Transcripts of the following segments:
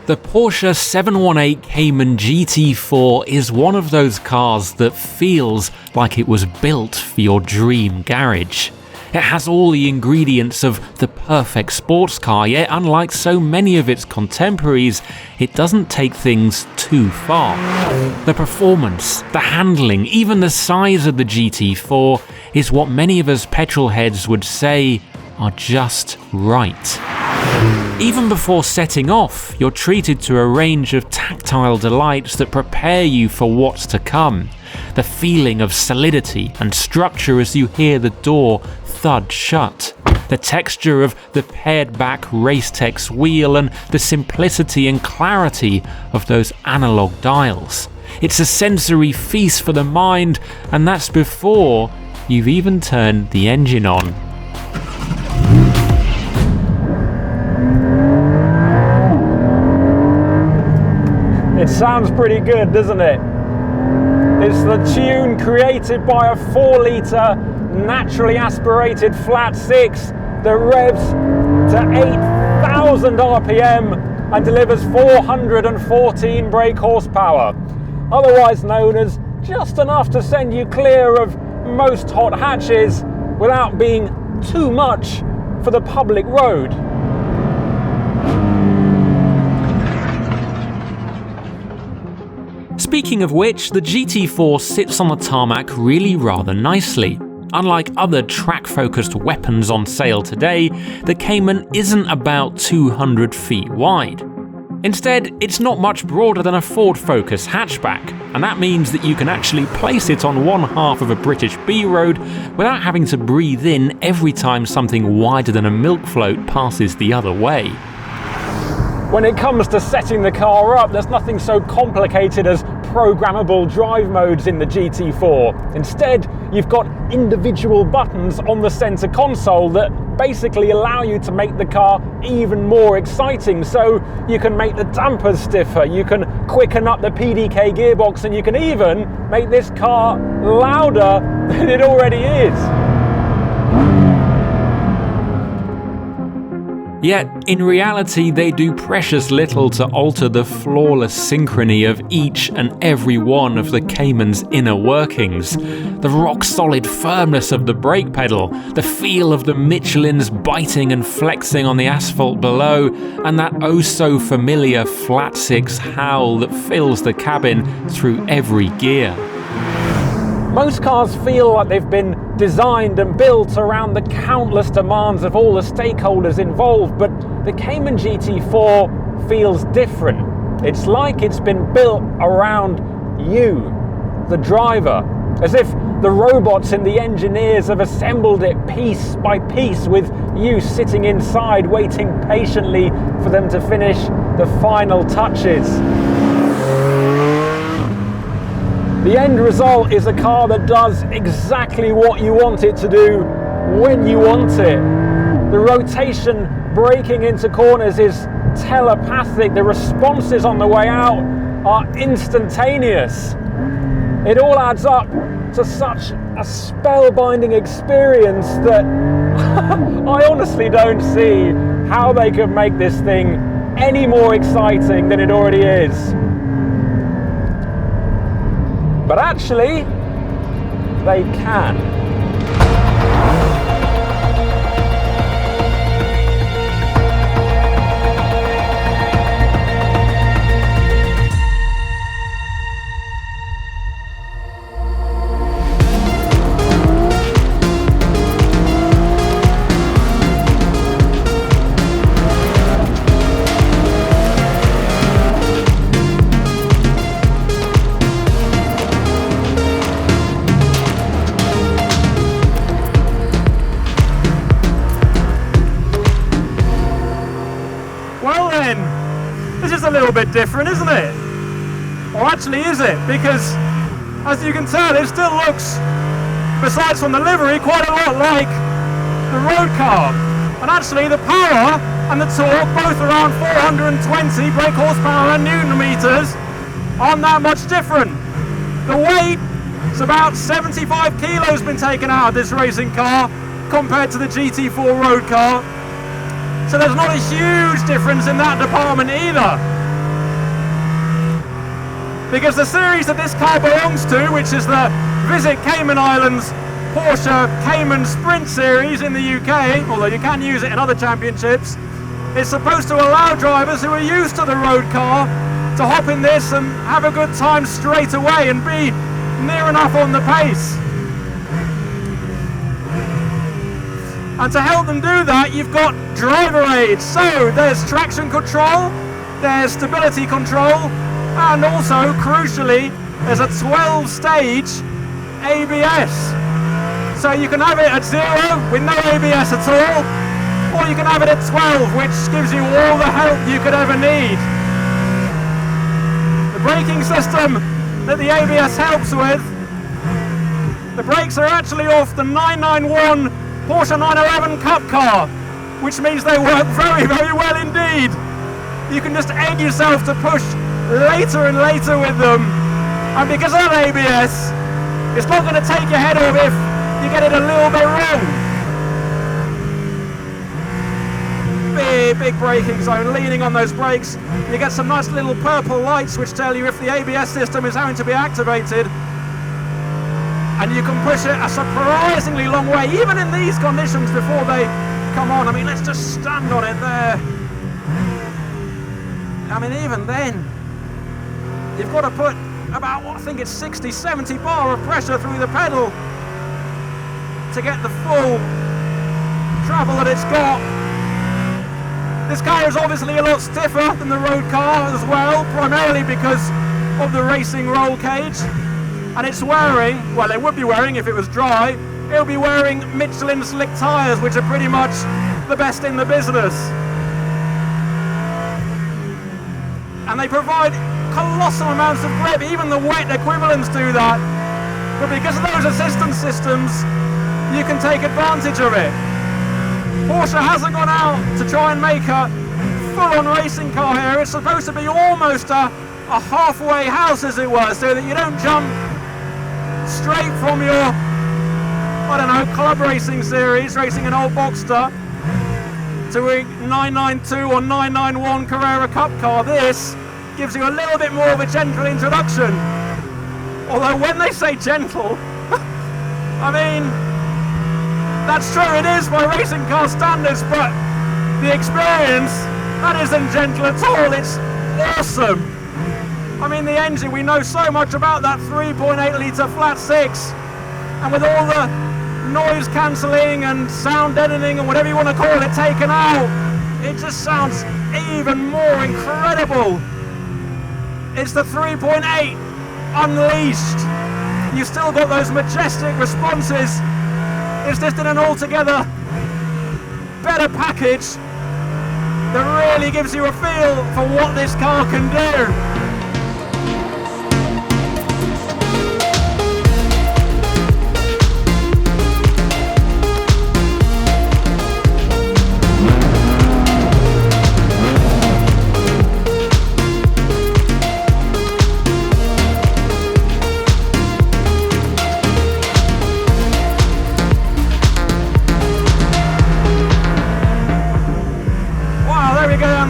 The Porsche 718 Cayman GT4 is one of those cars that feels like it was built for your dream garage. It has all the ingredients of the perfect sports car, yet unlike so many of its contemporaries, it doesn't take things too far. The performance, the handling, even the size of the GT4 is what many of us petrol heads would say are just right. Even before setting off, you're treated to a range of tactile delights that prepare you for what's to come. The feeling of solidity and structure as you hear the door thud shut. The texture of the pared back Racetex wheel and the simplicity and clarity of those analog dials. It's a sensory feast for the mind, and that's before you've even turned the engine on. It sounds pretty good, doesn't it? It's the tune created by a 4-litre naturally aspirated flat 6 that revs to 8,000 RPM and delivers 414 brake horsepower, otherwise known as just enough to send you clear of most hot hatches without being too much for the public road. Speaking of which, the GT4 sits on the tarmac really rather nicely. Unlike other track-focused weapons on sale today, the Cayman isn't about 200 feet wide. Instead, it's not much broader than a Ford Focus hatchback, and that means that you can actually place it on one half of a British B road without having to breathe in every time something wider than a milk float passes the other way. When it comes to setting the car up, there's nothing so complicated as programmable drive modes in the GT4. Instead, you've got individual buttons on the center console that basically allow you to make the car even more exciting. So you can make the dampers stiffer, you can quicken up the PDK gearbox, and you can even make this car louder than it already is. Yet, in reality, they do precious little to alter the flawless synchrony of each and every one of the Cayman's inner workings. The rock-solid firmness of the brake pedal, the feel of the Michelin's biting and flexing on the asphalt below, and that oh-so-familiar flat 6 howl that fills the cabin through every gear. Most cars feel like they've been designed and built around the countless demands of all the stakeholders involved, but the Cayman GT4 feels different. It's like it's been built around you, the driver, as if the robots and the engineers have assembled it piece by piece, with you sitting inside waiting patiently for them to finish the final touches. The end result is a car that does exactly what you want it to do when you want it. The rotation braking into corners is telepathic. The responses on the way out are instantaneous. It all adds up to such a spellbinding experience that I honestly don't see how they could make this thing any more exciting than it already is. But actually, they can. This is a little bit different, isn't it? Or actually is it? Because as you can tell, it still looks, besides from the livery, quite a lot like the road car. And actually the power and the torque, both around 420 brake horsepower and newton meters, aren't that much different. The weight is about 75 kilos been taken out of this racing car compared to the GT4 road car. So there's not a huge difference in that department either. because the series that this car belongs to, which is the Visit Cayman Islands Porsche Cayman Sprint Series in the UK, although you can use it in other championships, is supposed to allow drivers who are used to the road car to hop in this and have a good time straight away and be near enough on the pace. And to help them do that, you've got driver aids. So there's traction control, there's stability control, and also, crucially, there's a 12-stage ABS. So you can have it at 0 with no ABS at all, or you can have it at 12, which gives you all the help you could ever need. The braking system that the ABS helps with, the brakes are actually off the 991 Porsche 911 Cup car, which means they work very, very well indeed. You can just egg yourself to push later and later with them, and because of that ABS, it's not going to take your head off if you get it a little bit wrong. Big braking zone, leaning on those brakes. You get some nice little purple lights which tell you if the ABS system is having to be activated, and you can push it a surprisingly long way, even in these conditions before they come on. I mean, let's just stand on it there. I mean, even then, you've got to put about, I think it's 60, 70 bar of pressure through the pedal to get the full travel that it's got. This car is obviously a lot stiffer than the road car as well, primarily because of the racing roll cage. And it's wearing, well, it would be wearing if it was dry, it'll be wearing Michelin slick tyres, which are pretty much the best in the business. And they provide colossal amounts of grip, even the wet equivalents do that. But because of those assistance systems, you can take advantage of it. Porsche hasn't gone out to try and make a full-on racing car here. It's supposed to be almost a halfway house, as it were, so that you don't jump straight from your, I don't know, club racing series, racing an old Boxster, to a 992 or 991 Carrera Cup car. This gives you a little bit more of a gentle introduction. Although when they say gentle, I mean, that's true, it is by racing car standards, but the experience, that isn't gentle at all, it's awesome. I mean, the engine, we know so much about that 3.8 litre flat six, and with all the noise cancelling and sound deadening and whatever you want to call it taken out, it just sounds even more incredible. It's the 3.8 unleashed. You've still got those majestic responses. It's just in an altogether better package that really gives you a feel for what this car can do.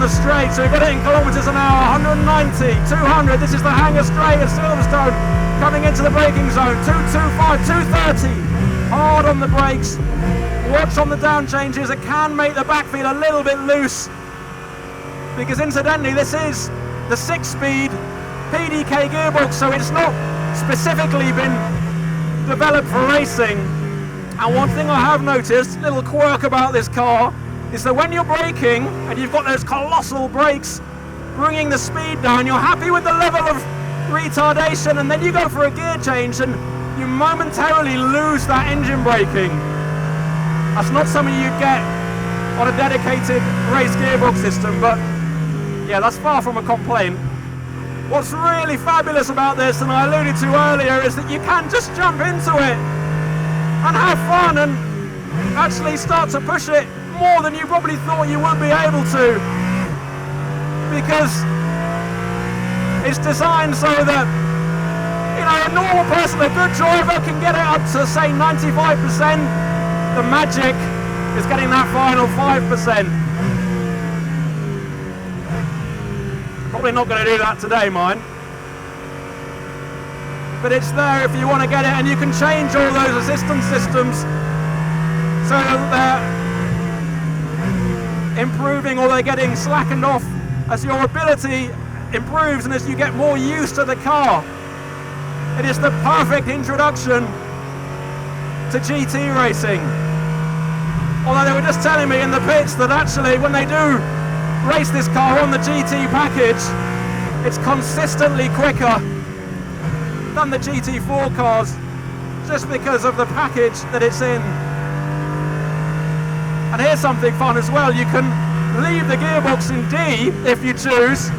Straight, so we've got it in kilometres an hour, 190, 200, this is the hangar straight at Silverstone, coming into the braking zone, 225, 230, hard on the brakes, watch on the down changes. It can make the back feel a little bit loose, because incidentally this is the 6-speed PDK gearbox, so it's not specifically been developed for racing. And one thing I have noticed, little quirk about this car, is that when you're braking and you've got those colossal brakes bringing the speed down, you're happy with the level of retardation, and then you go for a gear change and you momentarily lose that engine braking. That's not something you'd get on a dedicated race gearbox system, but yeah, that's far from a complaint. What's really fabulous about this, and I alluded to earlier, is that you can just jump into it and have fun and actually start to push it more than you probably thought you would be able to, because it's designed so that, you know, a normal person, a good driver, can get it up to say 95%. The magic is getting that final 5%. Probably not going to do that today, mine. but it's there if you want to get it, and you can change all those assistance systems so that they're improving or they're getting slackened off as your ability improves and as you get more used to the car. It is the perfect introduction to GT racing. Although they were just telling me in the pits that actually when they do race this car on the GT package, it's consistently quicker than the GT4 cars, just because of the package that it's in. And here's something fun as well: you can leave the gearbox in D if you choose,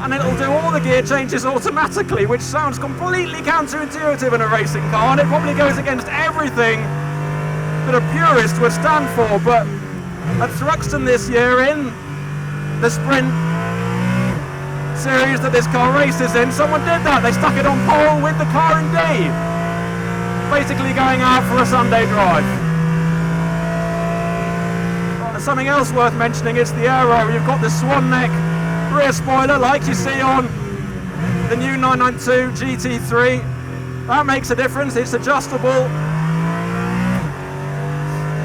and it'll do all the gear changes automatically, which sounds completely counterintuitive in a racing car, and it probably goes against everything that a purist would stand for. But at Thruxton this year, in the sprint series that this car races in, someone did that. They stuck it on pole with the car in D, basically going out for a Sunday drive. Something else worth mentioning is the aero. You've got the swan neck rear spoiler like you see on the new 992 GT3. That makes a difference. It's adjustable.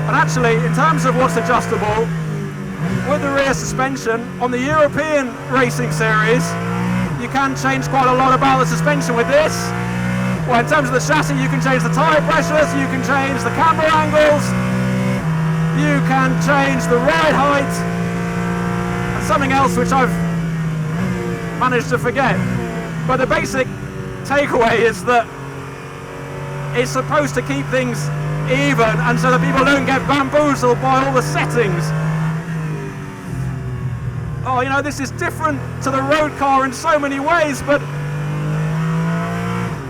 And actually, in terms of what's adjustable, with the rear suspension, on the European Racing Series, you can change quite a lot about the suspension with this. Well, in terms of the chassis, you can change the tyre pressures, you can change the camber angles, you can change the ride height, and something else which I've managed to forget. But the basic takeaway is that it's supposed to keep things even, and so that people don't get bamboozled by all the settings. Oh, you know, this is different to the road car in so many ways, but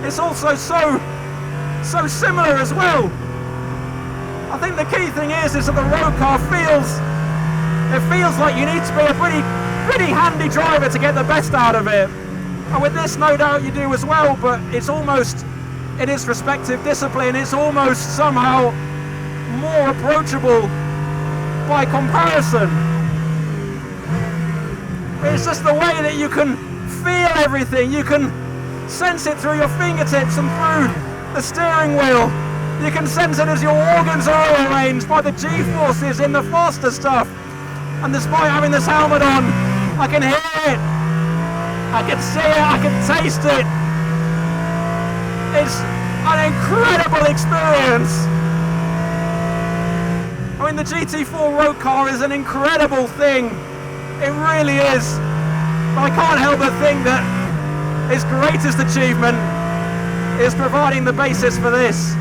it's also so similar as well. I think the key thing is that the road car feels like you need to be a pretty handy driver to get the best out of it. And with this, no doubt you do as well, but it's almost, in its respective discipline, it's almost somehow more approachable by comparison. It's just the way that you can feel everything. You can sense it through your fingertips and through the steering wheel. You can sense it as your organs are arranged by the G-forces in the faster stuff. And despite having this helmet on, I can hear it, I can see it, I can taste it. It's an incredible experience. I mean, the GT4 road car is an incredible thing. It really is. But I can't help but think that its greatest achievement is providing the basis for this.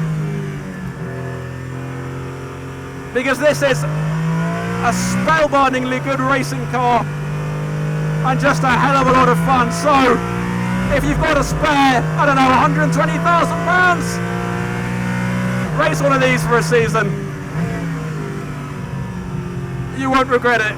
Because this is a spellbindingly good racing car and just a hell of a lot of fun. So if you've got a spare, I don't know, £120,000, race one of these for a season. You won't regret it.